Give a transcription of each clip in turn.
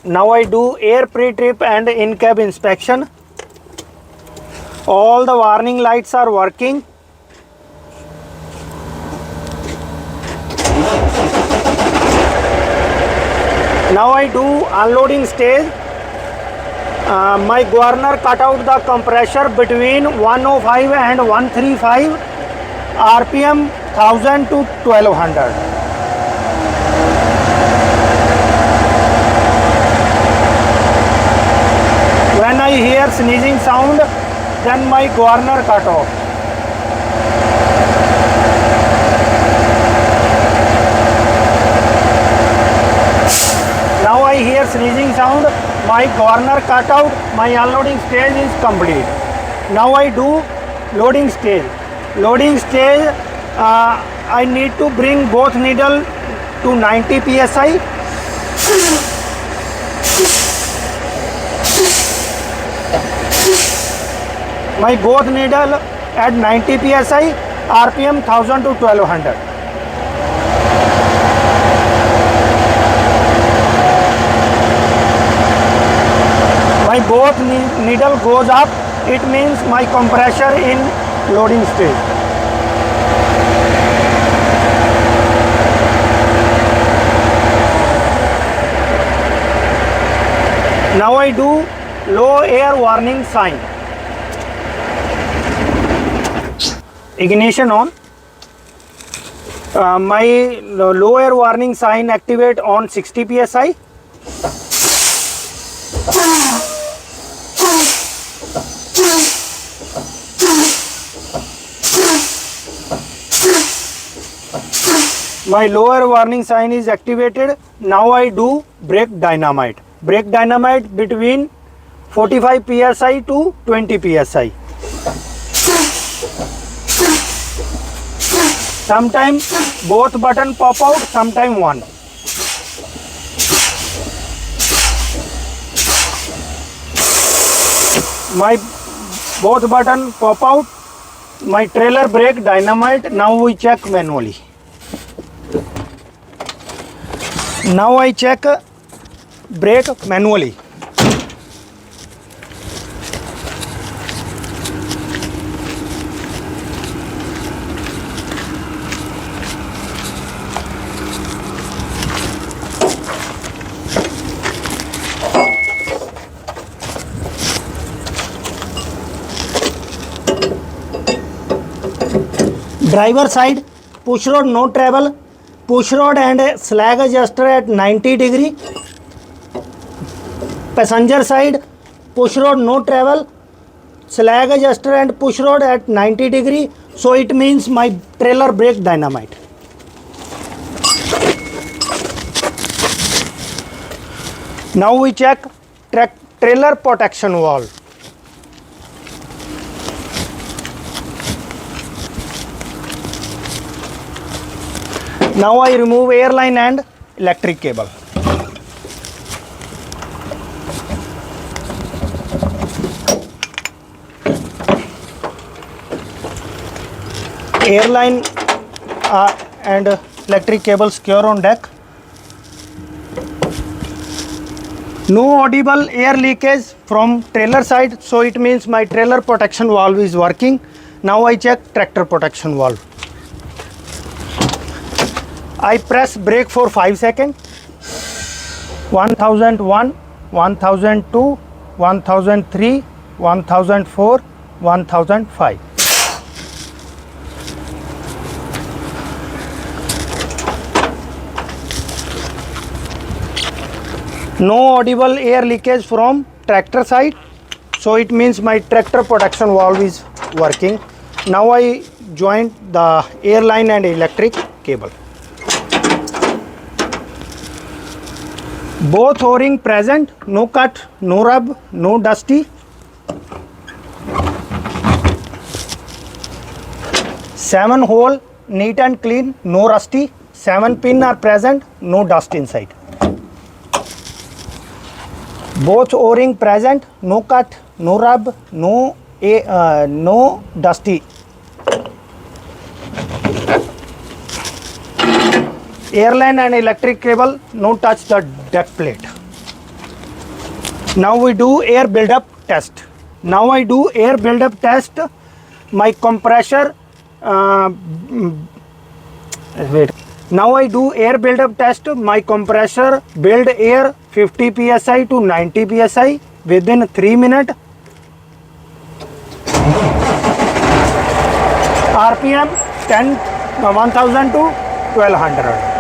Now I do air pre-trip and in-cab inspection. All the warning lights are working. Now I do unloading stage. My governor cut out the compressor between 105 and 135 RPM 1000 to 1200. When I hear sneezing sound, then my governor cut off. Now I hear sneezing sound, my governor cut out, my unloading stage is complete. Now I do loading stage. Loading stage, I need to bring both needle to 90 psi. My both needle at 90 psi, RPM 1000 to 1200. My both needle goes up, it means my compressor in loading stage. Now I do low air warning sign. Ignition on. My low air warning sign activate on 60 psi. My lower warning sign is activated. Now I do brake dynamite. Brake dynamite between 45 psi to 20 psi. Sometimes both button pop out, sometimes one. My both button pop out. My trailer brake dynamite. Now we check manually. Now I check brake manually. Driver side, push rod no travel, push rod and slag adjuster at 90 degree. Passenger side, push rod no travel, slag adjuster and push rod at 90 degree. So it means my trailer brake dynamite. Now we check trailer protection valve. Now I remove airline and electric cable. Airline and electric cable secure on deck. No audible air leakage from trailer side, so it means my trailer protection valve is working. Now I check tractor protection valve. I press brake for 5 seconds. 1001, 1002, 1003, 1004, 1005. No audible air leakage from tractor side, so it means my tractor protection valve is working. Now I joined the airline and electric cable. Both o-ring present, no cut, no rub, no dusty. 7 hole, neat and clean, no rusty. 7 pin are present, no dust inside. Both o-ring present, no cut, no rub, no dusty. Airline and electric cable, no touch the deck plate. Now we do air buildup test. Now I do air buildup test. My compressor. Wait. Now I do air buildup test. My compressor build air 50 psi to 90 psi within 3 minutes. RPM 1000 to 1200.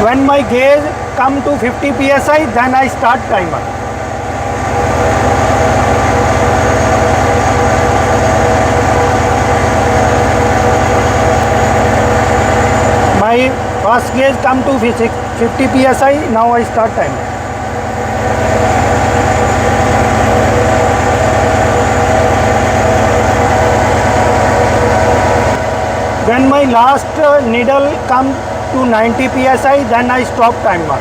When my gauge come to 50 psi, then I start timer. My first gauge come to 50 psi, now I start timer. When my last needle come to 90 psi, then I stop timer.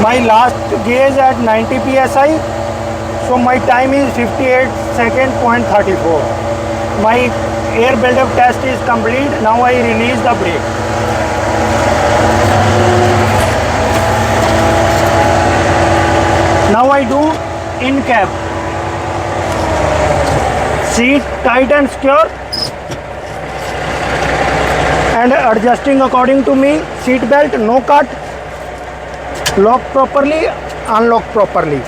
My last gauge at 90 psi, so my time is 58 seconds point 34. My air buildup test is complete. Now I release the brake. Now I do in cab. Seat tight and secure and adjusting according to me. Seat belt no cut. Lock properly, unlock properly.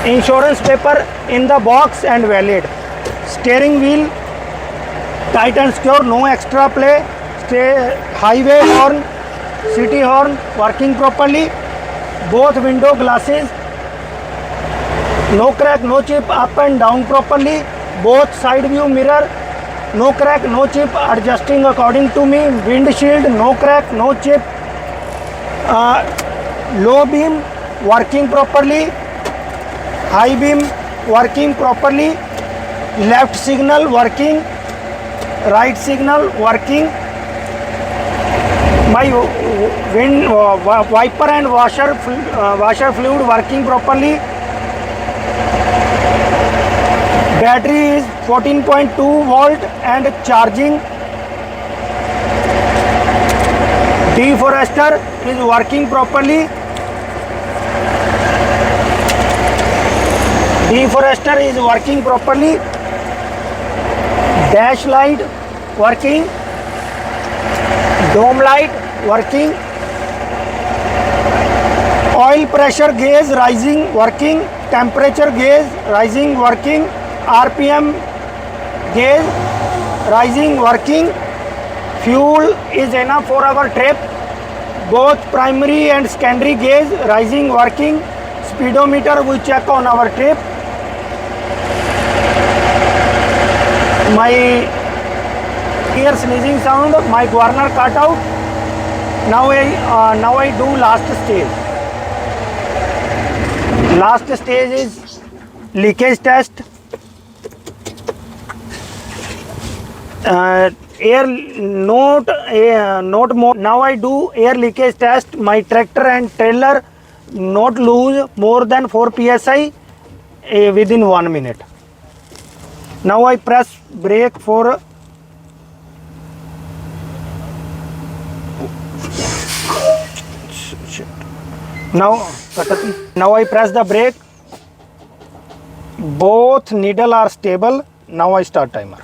Insurance paper in the box and valid. Steering wheel tight and secure, no extra play. Highway horn, city horn working properly. Both window glasses, no crack, no chip, up and down properly. Both side view mirror, no crack, no chip, adjusting according to me. Windshield, no crack, no chip. Low beam working properly, high beam working properly, left signal working, right signal working. My wiper and washer fluid working properly. Battery is 14.2 volt and charging. Deforester is working properly. Deforester is working properly. Dash light working. Dome light working. Oil pressure gauge rising working. Temperature gauge rising working. RPM gauge rising working. Fuel is enough for our trip. Both primary and secondary gauge rising working. Speedometer we check on our trip. My ear sneezing sound, my governor cut out. Now I do last stage. Last stage is leakage test. Air not more. Now I do air leakage test. My tractor and trailer not lose more than 4 psi within 1 minute. Now I press brake for now I press the brake. Both needle are stable. Now I start timer.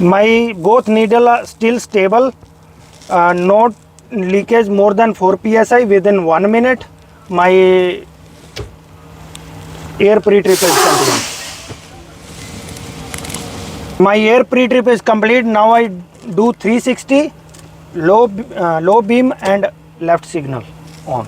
My both needle are still stable, not leakage more than 4 psi within 1 minute. My air pre-trip is complete. My air pre-trip is complete. Now I do 360 low beam and left signal on.